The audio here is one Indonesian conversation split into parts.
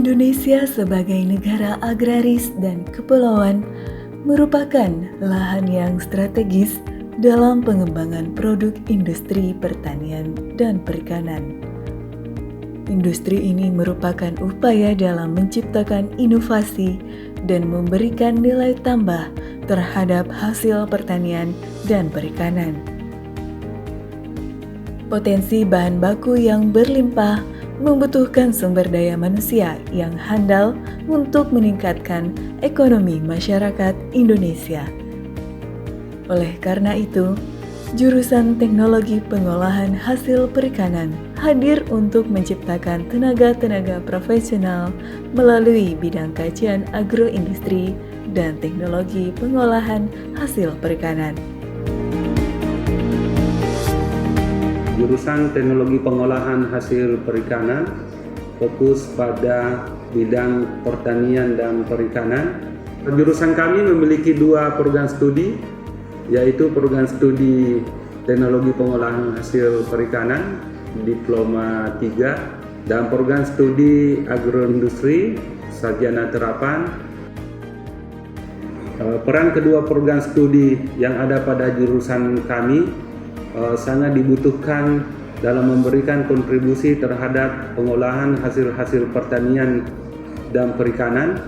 Indonesia sebagai negara agraris dan kepulauan merupakan lahan yang strategis dalam pengembangan produk industri pertanian dan perikanan. Industri ini merupakan upaya dalam menciptakan inovasi dan memberikan nilai tambah terhadap hasil pertanian dan perikanan. Potensi bahan baku yang berlimpah membutuhkan sumber daya manusia yang handal untuk meningkatkan ekonomi masyarakat Indonesia. Oleh karena itu, jurusan Teknologi Pengolahan Hasil Perikanan hadir untuk menciptakan tenaga-tenaga profesional melalui bidang kajian agroindustri dan teknologi pengolahan hasil perikanan. Jurusan Teknologi Pengolahan Hasil Perikanan fokus pada bidang pertanian dan perikanan. Jurusan kami memiliki dua program studi, yaitu program studi Teknologi Pengolahan Hasil Perikanan Diploma 3 dan program studi Agroindustri Sarjana Terapan. Peran kedua program studi yang ada pada jurusan kami sangat dibutuhkan dalam memberikan kontribusi terhadap pengolahan hasil-hasil pertanian dan perikanan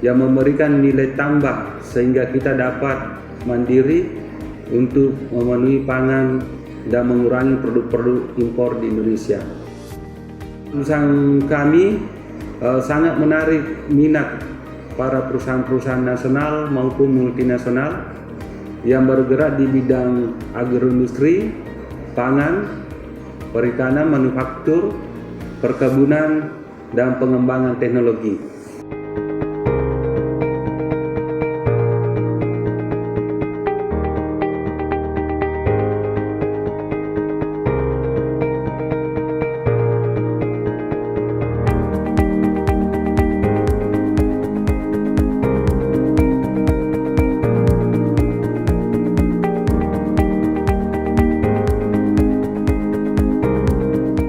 yang memberikan nilai tambah sehingga kita dapat mandiri untuk memenuhi pangan dan mengurangi produk-produk impor di Indonesia. Jurusan kami sangat menarik minat para perusahaan-perusahaan nasional maupun multinasional yang bergerak di bidang agroindustri, pangan, perikanan, manufaktur, perkebunan, dan pengembangan teknologi.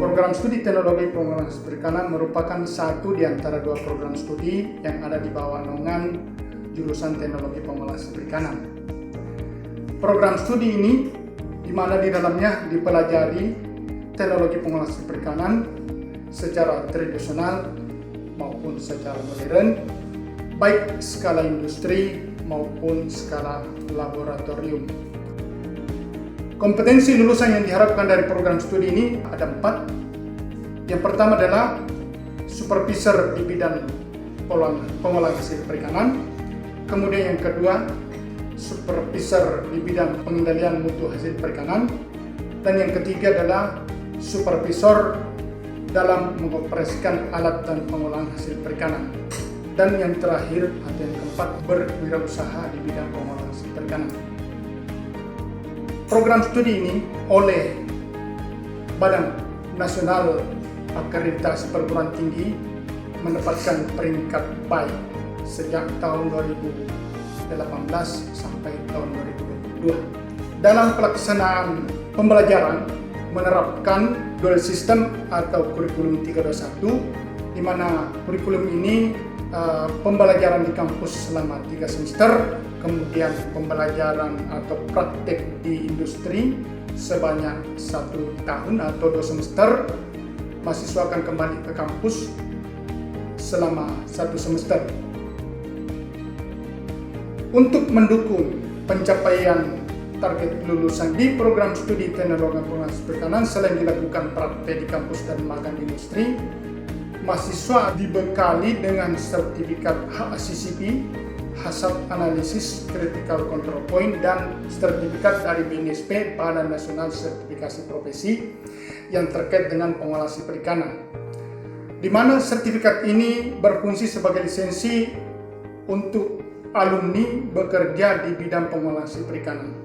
Program studi Teknologi Pengolahan Hasil Perikanan merupakan satu di antara dua program studi yang ada di bawah naungan jurusan Teknologi Pengolahan Hasil Perikanan. Program studi ini di mana di dalamnya dipelajari teknologi pengolahan hasil perikanan secara tradisional maupun secara modern, baik skala industri maupun skala laboratorium. Kompetensi lulusan yang diharapkan dari program studi ini ada 4. Yang pertama adalah supervisor di bidang pengolahan hasil perikanan. Kemudian yang kedua, supervisor di bidang pengendalian mutu hasil perikanan. Dan yang ketiga adalah supervisor dalam mengoperasikan alat dan pengolahan hasil perikanan. Dan yang terakhir atau yang keempat, berwirausaha di bidang pengolahan hasil perikanan. Program studi ini oleh Badan Nasional Akreditasi Perguruan Tinggi mendapatkan peringkat baik sejak tahun 2018 sampai tahun 2022. Dalam pelaksanaan pembelajaran menerapkan dual system atau kurikulum 321, di mana kurikulum ini pembelajaran di kampus selama 3 semester, kemudian pembelajaran atau praktek di industri sebanyak 1 tahun atau 2 semester. Mahasiswa akan kembali ke kampus selama 1 semester. Untuk mendukung pencapaian target lulusan di program studi Teknologi Pengolahan Hasil Perikanan, selain dilakukan praktek di kampus dan magang di industri, mahasiswa dibekali dengan sertifikat HACCP, Hazard Analysis Critical Control Point, dan sertifikat dari BNSP, Badan Nasional Sertifikasi Profesi, yang terkait dengan pengolahan hasil perikanan, di mana sertifikat ini berfungsi sebagai lisensi untuk alumni bekerja di bidang pengolahan hasil perikanan.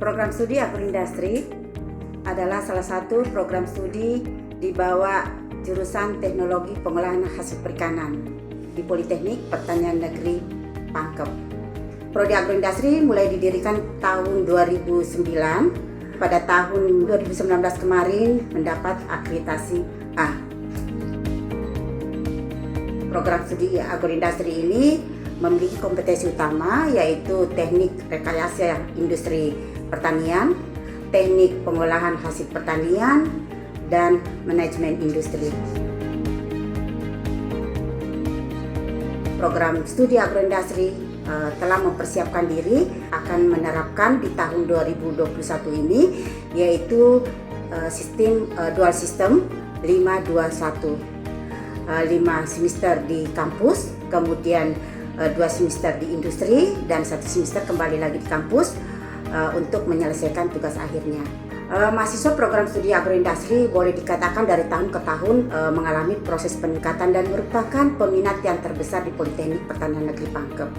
Program studi agroindustri adalah salah satu program studi di bawah jurusan teknologi pengolahan hasil perikanan di Politeknik Pertanian Negeri Pangkep. Prodi agroindustri mulai didirikan tahun 2009. Pada tahun 2019 kemarin mendapat akreditasi A. Program studi agroindustri ini memiliki kompetensi utama yaitu teknik rekayasa industri pertanian, teknik pengolahan hasil pertanian, dan manajemen industri. Program studi agroindustri telah mempersiapkan diri akan menerapkan di tahun 2021 ini yaitu sistem dual system 521. 5 semester di kampus, kemudian 2 semester di industri, dan 1 semester kembali lagi di kampus untuk menyelesaikan tugas akhirnya. Mahasiswa program studi agroindustri boleh dikatakan dari tahun ke tahun mengalami proses peningkatan dan merupakan peminat yang terbesar di Politeknik Pertanian Negeri Pangkep.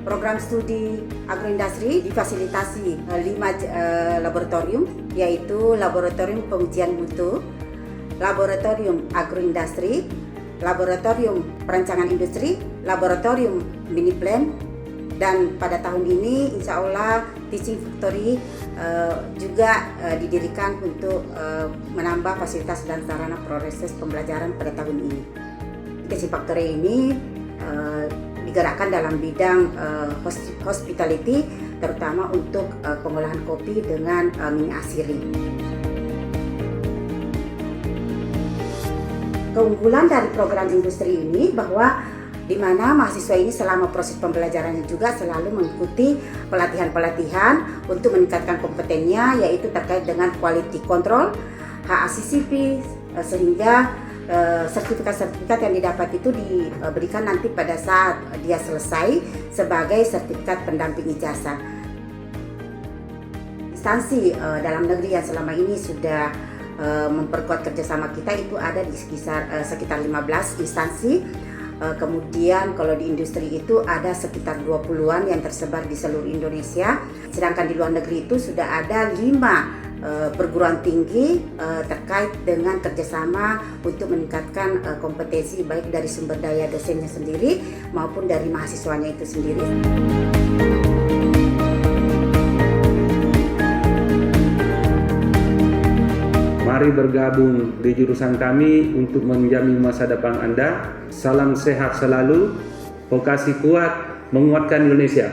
Program studi agroindustri difasilitasi 5 laboratorium, yaitu Laboratorium Pengujian Mutu, Laboratorium Agroindustri, Laboratorium Perancangan Industri, Laboratorium Mini Plant, dan pada tahun ini insya Allah Teaching Factory juga didirikan untuk menambah fasilitas dan sarana proses pembelajaran pada tahun ini. Teaching Factory ini digerakkan dalam bidang hospitality, terutama untuk pengolahan kopi dengan mini asiri. Keunggulan dari program industri ini bahwa di mana mahasiswa ini selama proses pembelajarannya juga selalu mengikuti pelatihan-pelatihan untuk meningkatkan kompetensinya, yaitu terkait dengan quality control, HACCP, sehingga sertifikat-sertifikat yang didapat itu diberikan nanti pada saat dia selesai sebagai sertifikat pendamping ijazah. Instansi dalam negeri yang selama ini sudah memperkuat kerjasama kita itu ada di sekitar 15 instansi. Kemudian kalau di industri itu ada sekitar 20-an yang tersebar di seluruh Indonesia. Sedangkan di luar negeri itu sudah ada 5 perguruan tinggi terkait dengan kerjasama untuk meningkatkan kompetensi baik dari sumber daya dosennya sendiri maupun dari mahasiswanya itu sendiri. Mari bergabung di jurusan kami untuk menjamin masa depan Anda. Salam sehat selalu, vokasi kuat, menguatkan Indonesia.